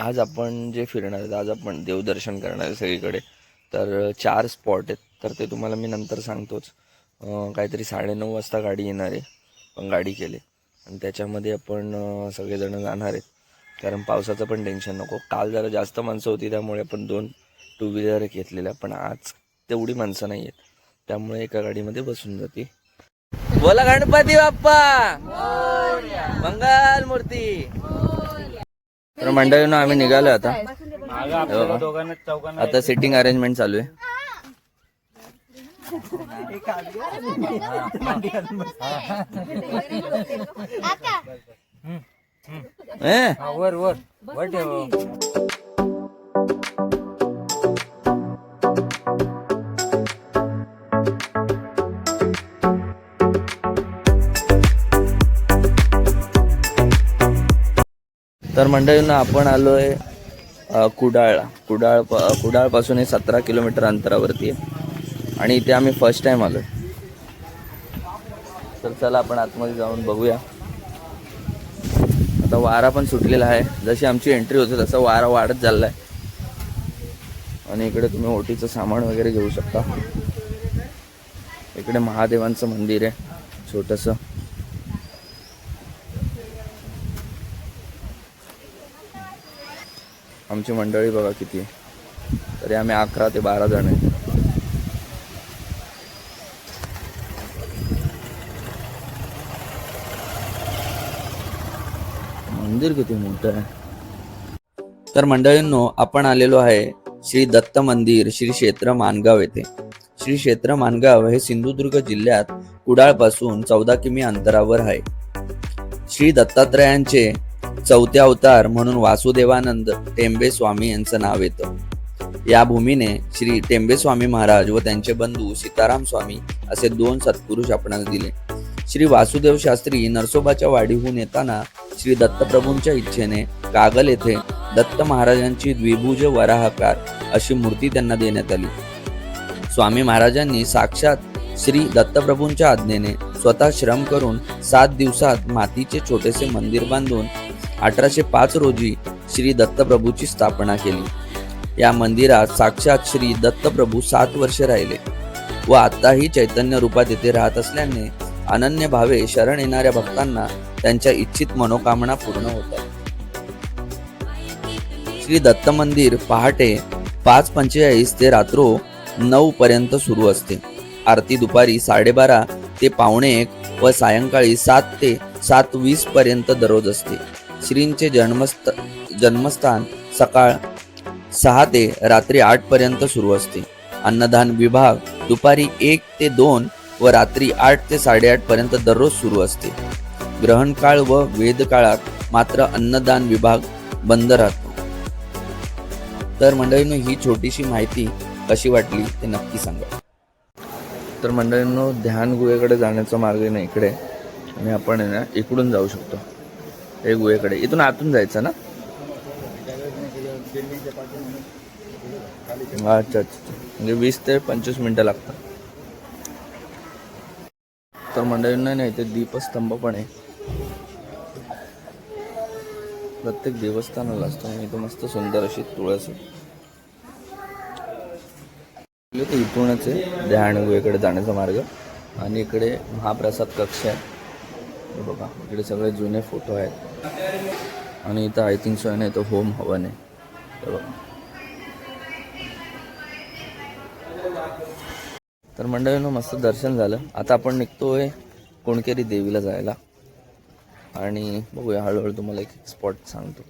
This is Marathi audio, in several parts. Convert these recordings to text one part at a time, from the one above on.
आज आपण जे फिरणार आहेत, आज आपण देवदर्शन करणार आहे सगळीकडे. तर 4 स्पॉट आहेत, तर ते तुम्हाला मी नंतर सांगतोच. काहीतरी 9:30 वाजता गाडी येणार आहे, पण गाडी केली आणि त्याच्यामध्ये आपण सगळेजण जाणार आहेत. कारण पावसाचं पण टेन्शन नको. काल जरा जास्त माणसं होती त्यामुळे आपण 2 टू व्हीलर घेतलेल्या, पण आज तेवढी माणसं नाही आहेत त्यामुळे एका गाडीमध्ये बसून जाते. बोला गणपती बाप्पा मंगल मूर्ती. तर मंडळींनो आम्ही निघालो आता. आता सिटिंग अरेंजमेंट चालू आहे. वर वर वर ठेव. तर मंडळींना आपण आलोय कुडाळला. कुडाळपासून हे 17 किलोमीटर अंतरावरती आहे आणि इथे आम्ही फर्स्ट टाइम आलोय. तर चला आपण आतमध्ये जाऊन बघूया. आता वारा पण सुटलेला आहे. जशी आमची एंट्री होते तसा वारा वाढत चाललाय आणि इकडे तुम्ही ओटीचं सामान वगैरे घेऊ शकता. इकडे महादेवांचं मंदिर आहे छोटंसं. आमची मंडळी बघा किती आहे. तरी आम्ही 11 ते 12 जण आहे. मंदिर किती मोठं आहे. तर मंडळींनो आपण आलेलो आहे श्री दत्त मंदिर श्री क्षेत्र मानगाव येथे. श्री क्षेत्र मानगाव हे सिंधुदुर्ग जिल्ह्यात कुडाळ पासून 14 किमी अंतरावर आहे. श्री दत्तात्रयांचे 4थे अवतार म्हणून वासुदेवानंद टेंबे स्वामी यांचं नाव येतं. या भूमीने श्री टेंबे स्वामी महाराज व त्यांचे बंधू सीताराम स्वामी असे 2 सत्पुरुष आपणास दिले. श्री वासुदेव शास्त्री नरसोबाच्या वाडीहून येताना श्री दत्तप्रभूंच्या इच्छेने कागल येथे दत्त महाराजांची द्विभुज वराहकार अशी मूर्ती त्यांना देण्यात आली. स्वामी महाराजांनी साक्षात श्री दत्तप्रभूंच्या आज्ञेने स्वतः श्रम करून 7 दिवसात मातीचे छोटेसे मंदिर बांधून 1805 रोजी श्री दत्तप्रभूची स्थापना केली. या मंदिरात साक्षात श्री दत्तप्रभू 7 वर्ष राहिले व आताही चैतन्य रूपात येथे राहत असल्याने अनन्य भावे शरण येणाऱ्या भक्तांना त्यांच्या इच्छित मनोकामना पूर्ण होतात. श्री दत्त मंदिर पहाटे 5:45 ते रात्र 9 पर्यंत सुरू असते. आरती दुपारी 12:30 ते 1:45 व सायंकाळी 7 ते 7:20 पर्यंत दररोज असते. श्रींचे जन्मस्थान सकाळ 6 ते रात्री 8 पर्यंत सुरू असते. अन्नदान विभाग दुपारी 1 ते 2 व रात्री 8 ते 8:30 पर्यंत दररोज सुरू असते. ग्रहण काळ व वेद काळात मात्र अन्नदान विभाग बंद राहतो. तर मंडळींनो ही छोटीशी माहिती कशी वाटली ते नक्की सांगा. तर मंडळींनो ध्यान गुहेकडे जाण्याचा मार्ग आहे ना इकडे आणि आपण आहे ना इकडून जाऊ शकतो. हे गुहेकडे इथून आतून जायचं ना. अच्छा म्हणजे 20 ते 25 मिनिटं लागतात. तर मंडळींना नाही इथे दीपस्तंभ पण आहे. प्रत्येक देवस्थानाला असतो आणि इथं मस्त सुंदर अशी तुळस आहे. इथूनच आहे ध्यान गुहेकडे जाण्याचा मार्ग आणि इकडे महाप्रसाद कक्ष आहे. बघा इकडे सगळे जुने फोटो आहेत आणि इथं आय थिंक सो नाही तो होम हवन आहे. तर मंडळींनो मस्त दर्शन झालं. आता आपण निघतोय कोणकेरी देवीला जायला आणि बघूया हळूहळू तुम्हाला एक स्पॉट सांगतो.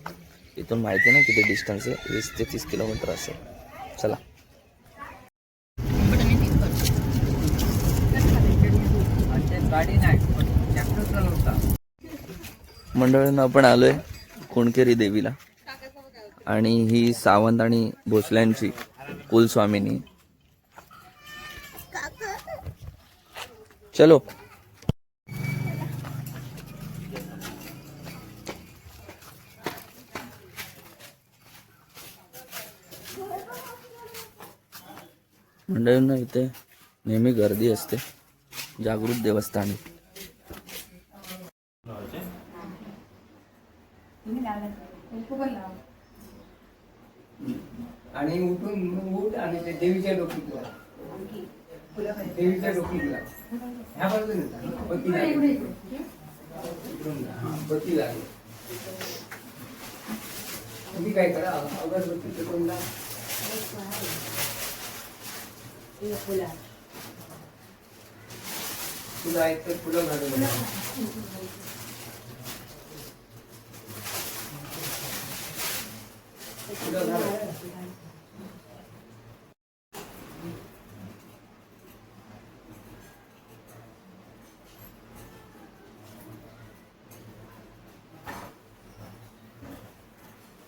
इथून माहिती नाही किती डिस्टन्स आहे. 20 ते 30 किलोमीटर असेल. चला मंडळींना आपण आलोय कोणकेरी देवीला आणि ही सावंत आणि भोसल्यांची कुलस्वामिनी. चलो मंडळींना इथे नेहमी गर्दी असते. जागृत देवस्थानी. आणि उठ आणि ते देवीच्या डोकीत लाव. देवीच्या डोकीत लाव. ह्या बाजूने जा. बत्ती लागेल. इकडून जा. हा, बत्ती लागेल. तुम्ही काय करा, अगरबत्ती पेटवून लावा. फुलं आहेत तर फुलं घालून द्या. फुलं घाला.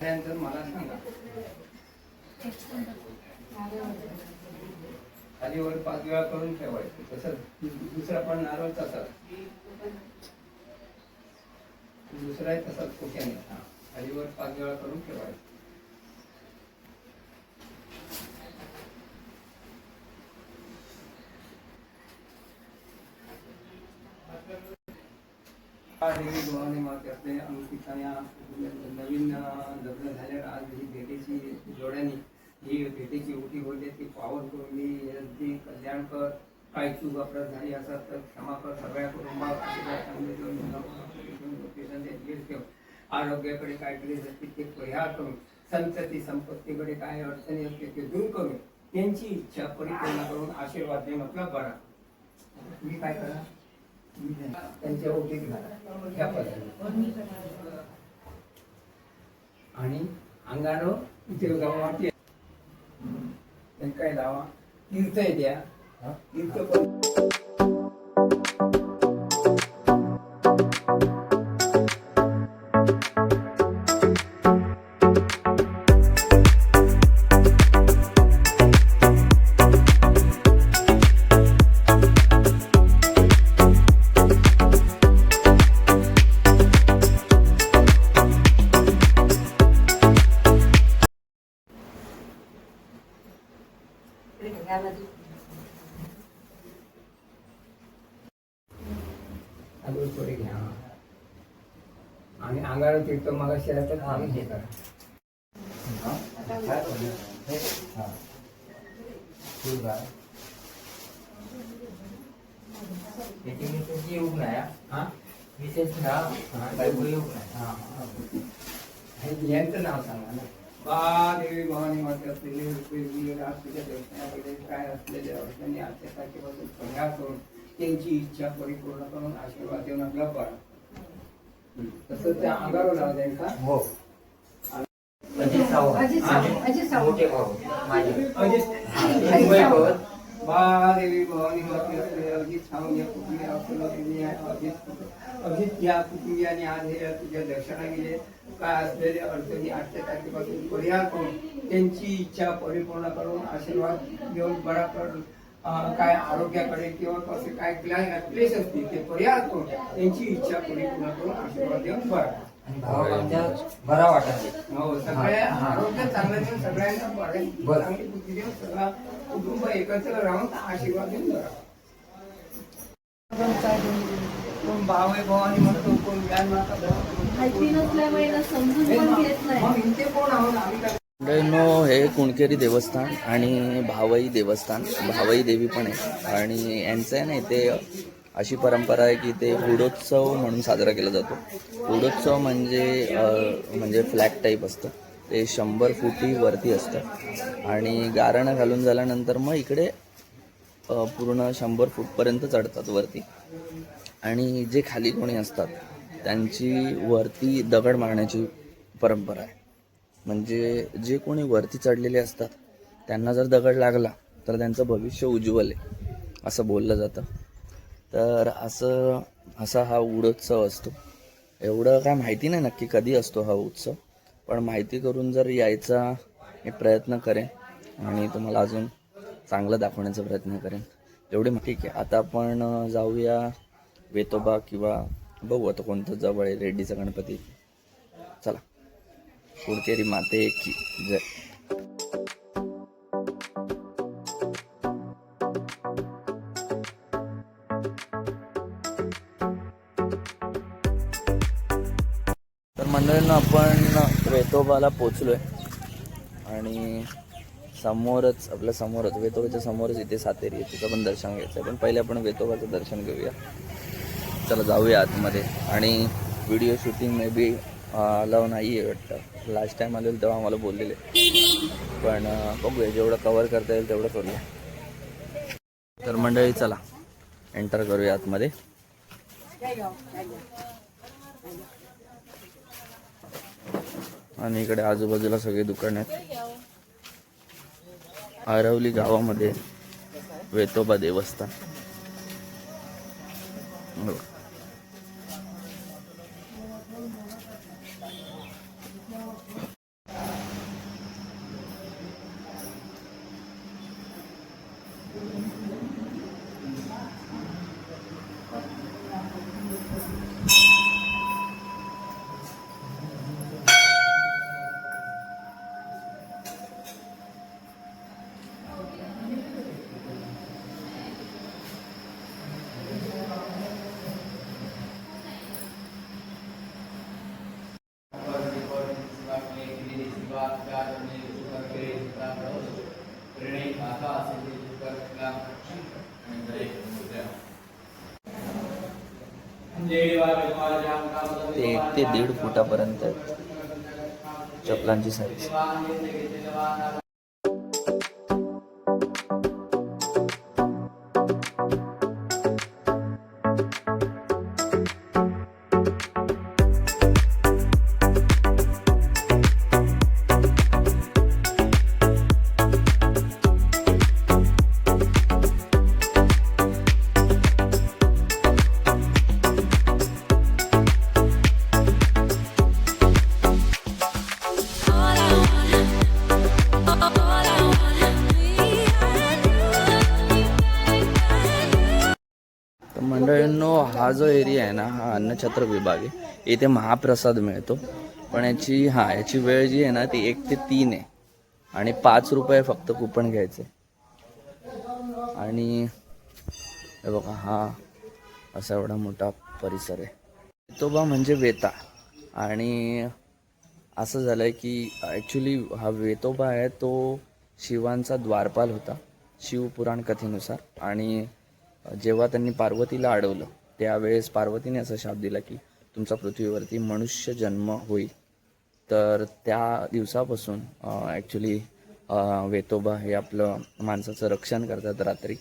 त्यानंतर मला सांगा, खाली वर 5 वेळा करून ठेवायचं. तसंच दुसरा पण नारळ तसाच, दुसरा आहे तसाच कोट्याने. खाली वर 5 वेळा करून ठेवायचं. देवी भवानी माते आपले अंकिताने नवीन लग्न झाल्यावर आज ही भेटीची जोड्याने ही भेटीची उठी होते ती पावन करून मी अगदी कल्याण कर. काही चूक अपराध झाली असतात तर क्षमा कर. सगळ्या कुटुंबात आरोग्याकडे काय केले जाते ते परिहार करून, संतती संपत्तीकडे काय अडचणी असते ते दूर करून, त्यांची इच्छा परिपूर्ण करून आशीर्वाद देणं आपला बरा. तुम्ही काय करा, त्यांच्या ओटीत घाला ह्या पद्धतीने आणि अंगानं इथे वाटी काय लावा. तीर्थ द्या. तीर्थ थोडे घ्या आणि अंगाला तीर्थ मग शहरात आम्ही हे करा. यांचं नाव सांगा ना. बा देवी भवानी माते असलेले तुझ्या दर्शनाकडे काय असलेले अडचणी आजच्यापासून परिहार करून, त्यांची इच्छा परिपूर्ण करून आशीर्वाद देऊन आपला बरा. तसं त्या अंगावर लावा जाईल का? हो. बा देवी भवानी माते असलेले अजित सांगून या अजित या कुटुंबियाने आज हे तुझ्या दर्शना गेले. काय असलेले अडचणी 8 तारखेपासून परिहार करून, त्यांची इच्छा परिपूर्ण करून आशीर्वाद देऊन बरा कर. काय आरोग्याकडे किंवा कसे काय क्लेश असतील ते परिहार करून, त्यांची इच्छा परिपूर्ण करून आशीर्वाद देऊन बरा. बरा वाटत. हो, सगळ्या आरोग्य चांगलं देऊन सगळ्यांना चांगली बुद्धी देऊन सगळा कुटुंब एकत्र राहून आशीर्वाद देऊन बरा. कोण भाव आहे भवानी म्हणतो, कोण ज्ञान माता माहिती नसल्यामुळे समजून पण घेत नाही. मग इथे कोण आहोत आम्ही काय? मंडळींनो, हे कुणकेरी देवस्थान आणि भावई देवस्थान, भावई देवी पण आहे. आणि यांचं आहे ना इथे अशी परंपरा आहे की ते गुडोत्सव म्हणून साजरा केला जातो. गुडोत्सव म्हणजे फ्लॅग टाईप असतं. ते 100 फुटी वरती असतं आणि गारणं घालून झाल्यानंतर मग इकडे पूर्ण 100 फूटपर्यंत चढतात वरती. आणि जे खाली कोणी असतात त्यांची वरती दगड मारण्याची परंपरा आहे. म्हणजे जे कोणी वरती चढलेले असतात त्यांना जर दगड लागला तर त्यांचं भविष्य उज्ज्वल आहे असं बोललं जातं. तर असा हा गुडोत्सव असतो. एवढं काय माहिती नाही नक्की कधी असतो हा उत्सव, पण माहिती करून जर यायचा मी प्रयत्न करेन आणि तुम्हाला अजून चांगलं दाखवण्याचा प्रयत्न करेन. एवढे ठीक आहे. आता आपण जाऊया वेतोबा किंवा बघू आता कोणतं जवळ आहे. रेड्डीचा गणपती. चला. कुणकेरी माते की जय. तर मंडळींना आपण वेतोबाला पोचलोय आणि समोरच आपल्या समोरच वेतोबाच्या समोरच इथे सातेरी आहे, तिचं पण दर्शन घ्यायचं आहे. पण पहिले आपण वेतोबाचं दर्शन घेऊया. चला जाऊया आतमध्ये. आणि video shooting may be allow नाही आहे वाटतं. लास्ट टाईम आलेलं तेव्हा आम्हाला बोललेले, पण बघूया जेवढं कवर करता येईल तेवढं करूया. तर मंडळी चला एंटर करूया आतमध्ये. आणि इकडे आजूबाजूला सगळे दुकान आहेत. आरवली गावामध्ये वेतोबा देवस्थान. ते 1 ते 1.5 फुटापर्यंत चपलांची साईज. मंडळींनो, हा जो एरिया आहे ना, हा अन्नछत्र विभाग आहे. इथे महाप्रसाद मिळतो. पण याची वेळ जी आहे ना ती 1 ते 3 आहे. आणि 5 रुपये फक्त कुपन घ्यायचे. आणि हे बघा, हा असा एवढा मोठा परिसर आहे. वेतोबा म्हणजे वेता. आणि असं झालं आहे की ॲक्च्युली हा वेतोबा आहे तो शिवांचा द्वारपाल होता शिवपुराण कथेनुसार. आणि जेव्हा त्यांनी पार्वतीला अडवलं त्यावेळेस पार्वतीने असा शाप दिला की तुमचा पृथ्वीवरती मनुष्य जन्म होईल. तर त्या दिवसापासून ॲक्च्युली वेतोबा हे आपलं माणसाचं रक्षण करतात रात्री.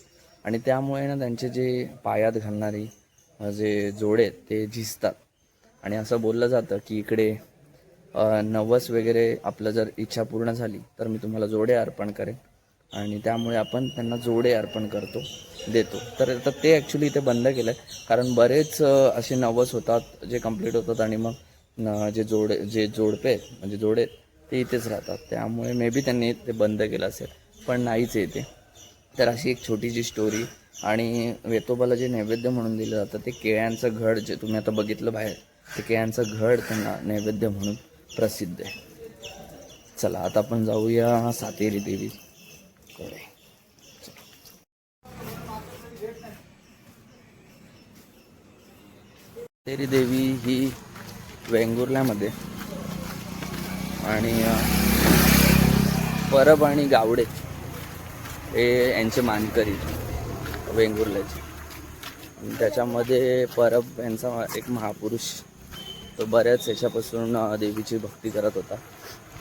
आणि त्यामुळे ना त्यांचे जे पायात घालणारी जे जोडे ते झिजतात. आणि असं बोललं जातं की इकडे नवस वगैरे आपलं जर इच्छा पूर्ण झाली तर मी तुम्हाला जोडे अर्पण करेन. आणि त्यामुळे आपण त्यांना जोडे अर्पण देतो. तर ते ॲक्च्युली इथे बंद केलं आहे. कारण बरेच असे नवस होतात जे कंप्लीट होतात आणि मग जे जोडपे म्हणजे जोडे ते इथेच राहतात. त्यामुळे मे बी त्यांनी ते बंद केलं असेल, पण नाहीच येते. तर अशी एक छोटीशी स्टोरी. आणि वेतोबाला जे नैवेद्य म्हणून दिलं जातं ते केळ्यांचं घड, जे तुम्ही आता बघितलं बाहेर, ते केळ्यांचं घड त्यांना नैवेद्य म्हणून प्रसिद्ध आहे. चला आता आपण जाऊया सातेरी देवीकडे. सातेरी देवी ही वेंगुर्ल्यामध्ये आणि परब आणि गावडे हे यांचे मानकरी वेंगुर्ल्याचे. आणि त्याच्यामध्ये परब यांचा एक महापुरुष, तो बऱ्याच याच्यापासून देवीची भक्ती करत होता.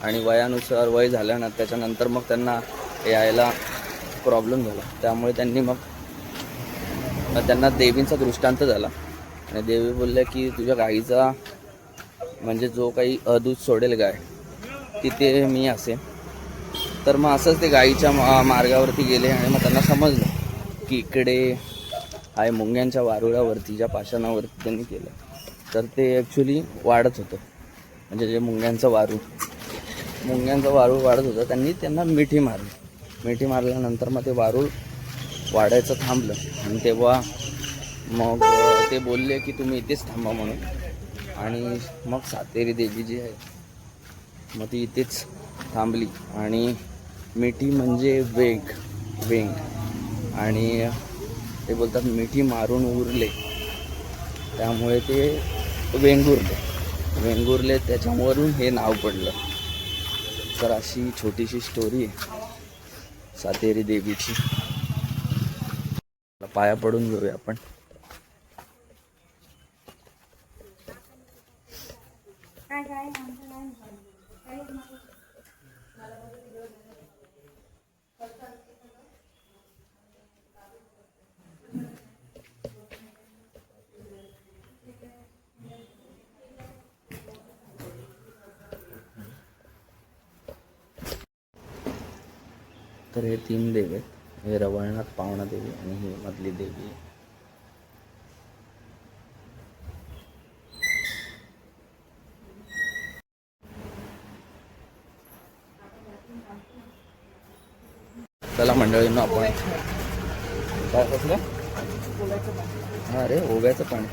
आणि वयानुसार वय झाल्यानं त्याच्यानंतर मग त्यांना यायला प्रॉब्लेम झाला. त्यामुळे त्यांना देवींचा दृष्टांत झाला. आणि देवी बोलल्या की तुझ्या गाईचा म्हणजे जो काही दूध सोडेल गाय तिथे मी असेन. तर मग असंच ते गाईच्या मार्गावरती गेले. आणि मग त्यांना समजलं की इकडे आहे मुंग्यांच्या वारुळावरती ज्या पाषाणावरती त्यांनी केलं तर ते ॲक्च्युली वाढत होतं. म्हणजे जे मुंग्यांचं वारूळ वाढत होतं. त्यांना मिठी मारल्यानंतर मग ते वारूळ वाढायचं थांबलं. आणि तेव्हा मग ते बोलले की तुम्ही इथेच थांबा म्हणून. आणि मग सातेरी देवी जी आहे मग ती इथेच थांबली. आणि मिठी म्हणजे वेंग. आणि ते बोलतात मिठी मारून उरले, त्यामुळे ते वेंगुर्ले त्याच्यावरून हे नाव पडलं. तर अशी छोटीशी स्टोरी आहे. सातेरी देवीची. पाया पडून घेऊया आपण. तर हे 3 देवी आहेत. हे रवळनाथ पावणा देवी आणि ही मधली देवी आहे. चला मंडळींनो आपण काय कसलं हा रे ओव्याचं पाणी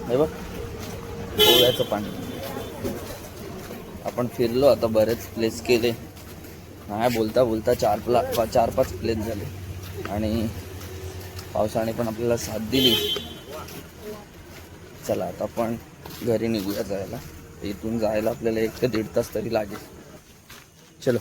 हे बघ ओव्याचं पाणी. आपण फिरलो आता बरेच प्लेस केले. नाही बोलता बोलता 4-5 प्लेस झाले आणि पावसाने पण आपल्याला साथ दिली. चला आता आपण घरी निघूया जायला. इथून जायला आपल्याला 1 ते 1.5 तास तरी लागेल. चलो.